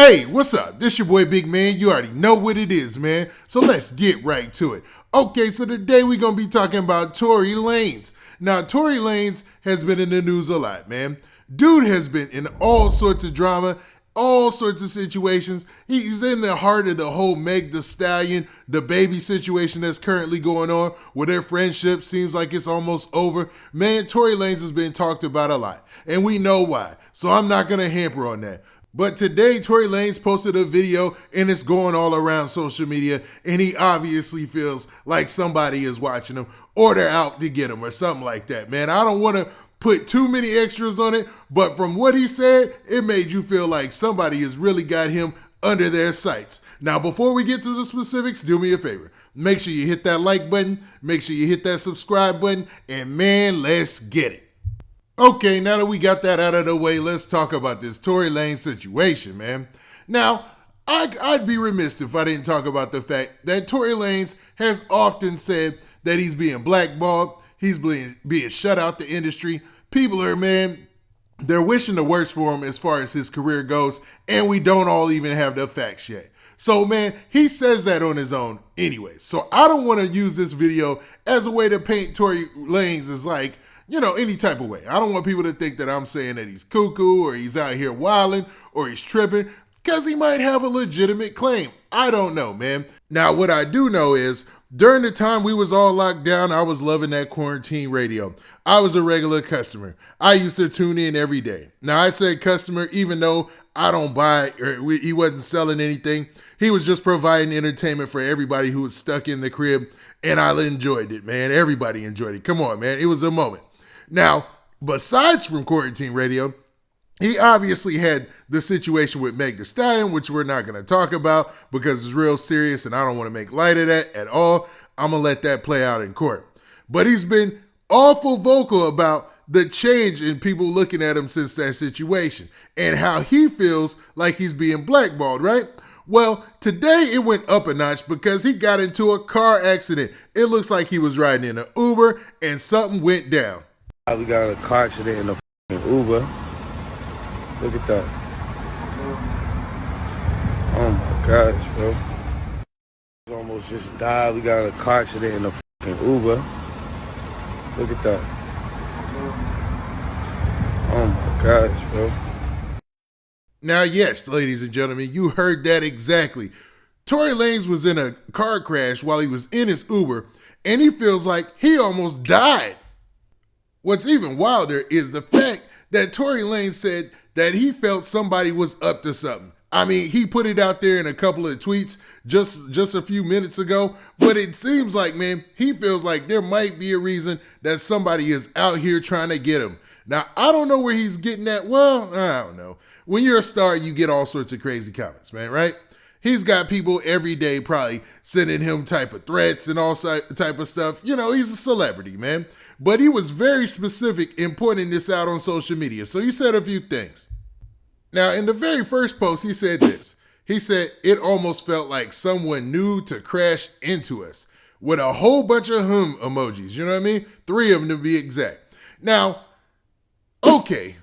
Hey, what's up? This your boy Big Man. You already know what it is, man. So let's get right to it. Okay, so today we're going to be talking about Tory Lanez. Now, Tory Lanez has been in the news a lot, man. Dude has been in all sorts of drama, all sorts of situations. He's in the heart of the whole Meg Thee Stallion, the baby situation that's currently going on, where their friendship seems like it's almost over. Man, Tory Lanez has been talked about a lot, and we know why. So I'm not going to hamper on that. But today, Tory Lanez posted a video, and it's going all around social media, and he obviously feels like somebody is watching him, or they're out to get him, or something like that, man. I don't want to put too many extras on it, but from what he said, it made you feel like somebody has really got him under their sights. Now, before we get to the specifics, do me a favor. Make sure you hit that like button, make sure you hit that subscribe button, and man, let's get it. Okay, now that we got that out of the way, let's talk about this Tory Lanez situation, man. Now, I'd be remiss if I didn't talk about the fact that Tory Lanez has often said that he's being blackballed, he's being shut out the industry. People are, man, they're wishing the worst for him as far as his career goes, and we don't all even have the facts yet. So, man, he says that on his own anyway. So I don't want to use this video as a way to paint Tory Lanez as like, any type of way. I don't want people to think that I'm saying that he's cuckoo or he's out here wilding or he's tripping, because he might have a legitimate claim. I don't know, man. Now, what I do know is during the time we was all locked down, I was loving that quarantine radio. I was a regular customer. I used to tune in every day. Now, I say customer, even though I don't buy or he wasn't selling anything. He was just providing entertainment for everybody who was stuck in the crib, and I enjoyed it, man. Everybody enjoyed it. Come on, man. It was a moment. Now, besides from quarantine radio, he obviously had the situation with Meg Thee Stallion, which we're not going to talk about because it's real serious and I don't want to make light of that at all. I'm going to let that play out in court. But he's been awful vocal about the change in people looking at him since that situation and how he feels like he's being blackballed, right? Well, today it went up a notch because he got into a car accident. It looks like he was riding in an Uber and something went down. We got a car accident in a Uber. Look at that. Oh my gosh, bro. Almost just died. We got a car accident in a Uber. Look at that. Oh my gosh, bro. Now, yes, ladies and gentlemen, you heard that exactly. Tory Lanez was in a car crash while he was in his Uber, and he feels like he almost died. What's even wilder is the fact that Tory Lanez said that he felt somebody was up to something. I mean, he put it out there in a couple of tweets just a few minutes ago, but it seems like, man, he feels like there might be a reason that somebody is out here trying to get him. Now, I don't know where he's getting at. Well, I don't know. When you're a star, you get all sorts of crazy comments, man, right? He's got people every day probably sending him type of threats and all type of stuff. He's a celebrity, man. But he was very specific in pointing this out on social media. So he said a few things. Now, in the very first post, he said this. He said, it almost felt like someone new to crash into us with a whole bunch of emojis. You know what I mean? 3 of them to be exact. Now, okay,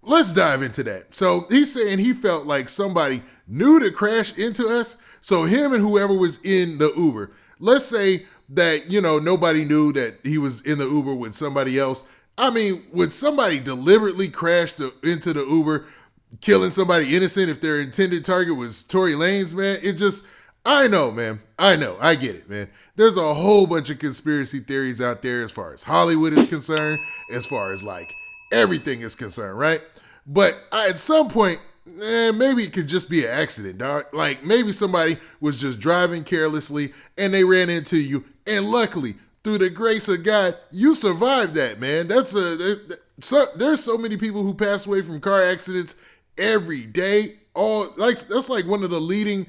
let's dive into that. So he's saying he felt like somebody new to crash into us. So him and whoever was in the Uber, let's say that, nobody knew that he was in the Uber with somebody else. I mean, would somebody deliberately crash into the Uber, killing somebody innocent if their intended target was Tory Lanez, man? I know, man. I get it, man. There's a whole bunch of conspiracy theories out there as far as Hollywood is concerned, as far as like everything is concerned, right? But at some point, maybe it could just be an accident, dog. Like maybe somebody was just driving carelessly and they ran into you. And luckily, through the grace of God, you survived that, man. There's so many people who pass away from car accidents every day. That's like one of the leading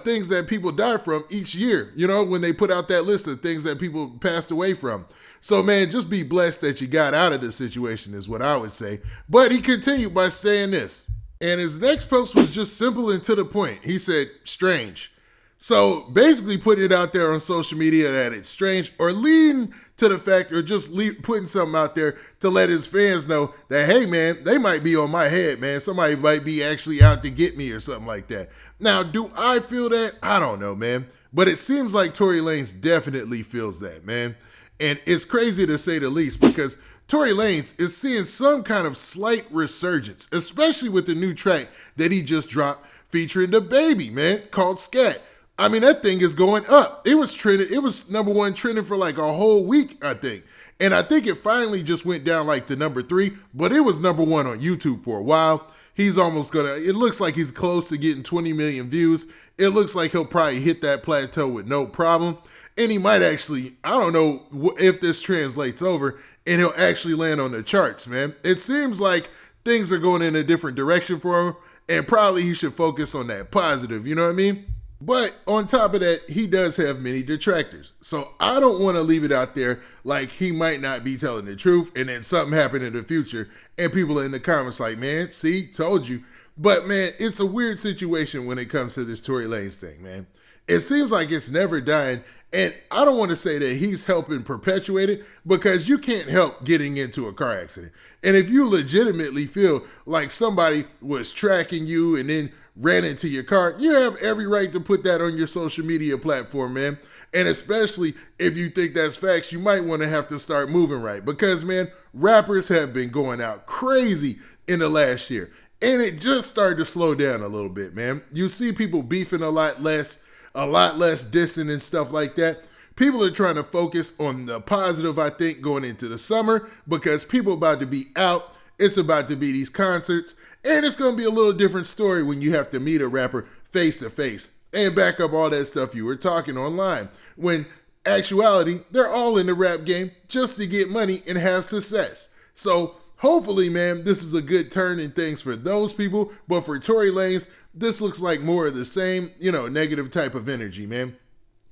things that people die from each year, when they put out that list of things that people passed away from. So, man, just be blessed that you got out of the situation is what I would say. But he continued by saying this. And his next post was just simple and to the point. He said, strange. So basically putting it out there on social media that it's strange, or leading to the fact, or just putting something out there to let his fans know that, hey man, they might be on my head, man. Somebody might be actually out to get me or something like that. Now, do I feel that? I don't know, man. But it seems like Tory Lanez definitely feels that, man. And it's crazy to say the least, because Tory Lanez is seeing some kind of slight resurgence, especially with the new track that he just dropped featuring the baby, man, called Skat. I mean, that thing is going up. It was trending. It was number one trending for like a whole week, I think. And I think it finally just went down like to number 3, but it was number 1 on YouTube for a while. He's almost it looks like he's close to getting 20 million views. It looks like he'll probably hit that plateau with no problem. And he might actually, I don't know if this translates over, and he'll actually land on the charts, man. It seems like things are going in a different direction for him, and probably he should focus on that positive, you know what I mean? But on top of that, he does have many detractors. So I don't want to leave it out there like he might not be telling the truth and then something happened in the future and people are in the comments like, man, see, told you. But man, it's a weird situation when it comes to this Tory Lanez thing, man. It seems like it's never dying. And I don't want to say that he's helping perpetuate it, because you can't help getting into a car accident. And if you legitimately feel like somebody was tracking you and then ran into your car, you have every right to put that on your social media platform, man. And especially if you think that's facts, you might want to have to start moving right, because, man, rappers have been going out crazy in the last year. And it just started to slow down a little bit, man. You see people beefing a lot less dissing and stuff like that. People are trying to focus on the positive, I think, going into the summer, because people about to be out. It's about to be these concerts. And it's going to be a little different story when you have to meet a rapper face to face and back up all that stuff you were talking online. When actuality, they're all in the rap game just to get money and have success. So hopefully, man, this is a good turn in things for those people. But for Tory Lanez, this looks like more of the same, negative type of energy, man.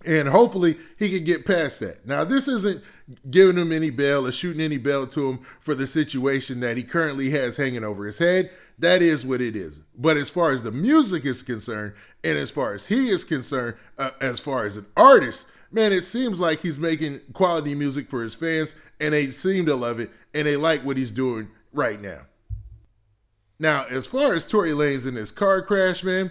And hopefully he can get past that. Now, this isn't giving him any bail or shooting any bail to him for the situation that he currently has hanging over his head. That is what it is. But as far as the music is concerned, and as far as he is concerned, as far as an artist, man, it seems like he's making quality music for his fans, and they seem to love it, and they like what he's doing right now. Now, as far as Tory Lanez and his car crash, man,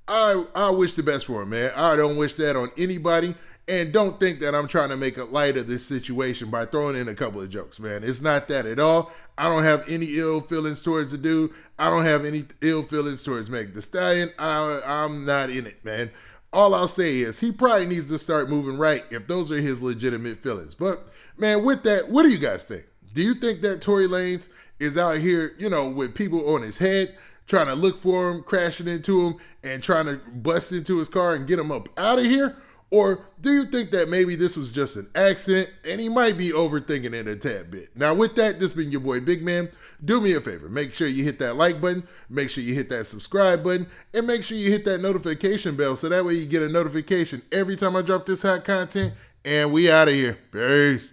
I wish the best for him, man. I don't wish that on anybody. And don't think that I'm trying to make a light of this situation by throwing in a couple of jokes, man. It's not that at all. I don't have any ill feelings towards the dude. I don't have any ill feelings towards Meg Thee Stallion. I'm not in it, man. All I'll say is he probably needs to start moving right if those are his legitimate feelings. But, man, with that, what do you guys think? Do you think that Tory Lanez is out here, with people on his head, trying to look for him, crashing into him, and trying to bust into his car and get him up out of here? Or do you think that maybe this was just an accident and he might be overthinking it a tad bit? Now, with that, this has been your boy Big Man. Do me a favor. Make sure you hit that like button. Make sure you hit that subscribe button. And make sure you hit that notification bell so that way you get a notification every time I drop this hot content. And we out of here. Peace.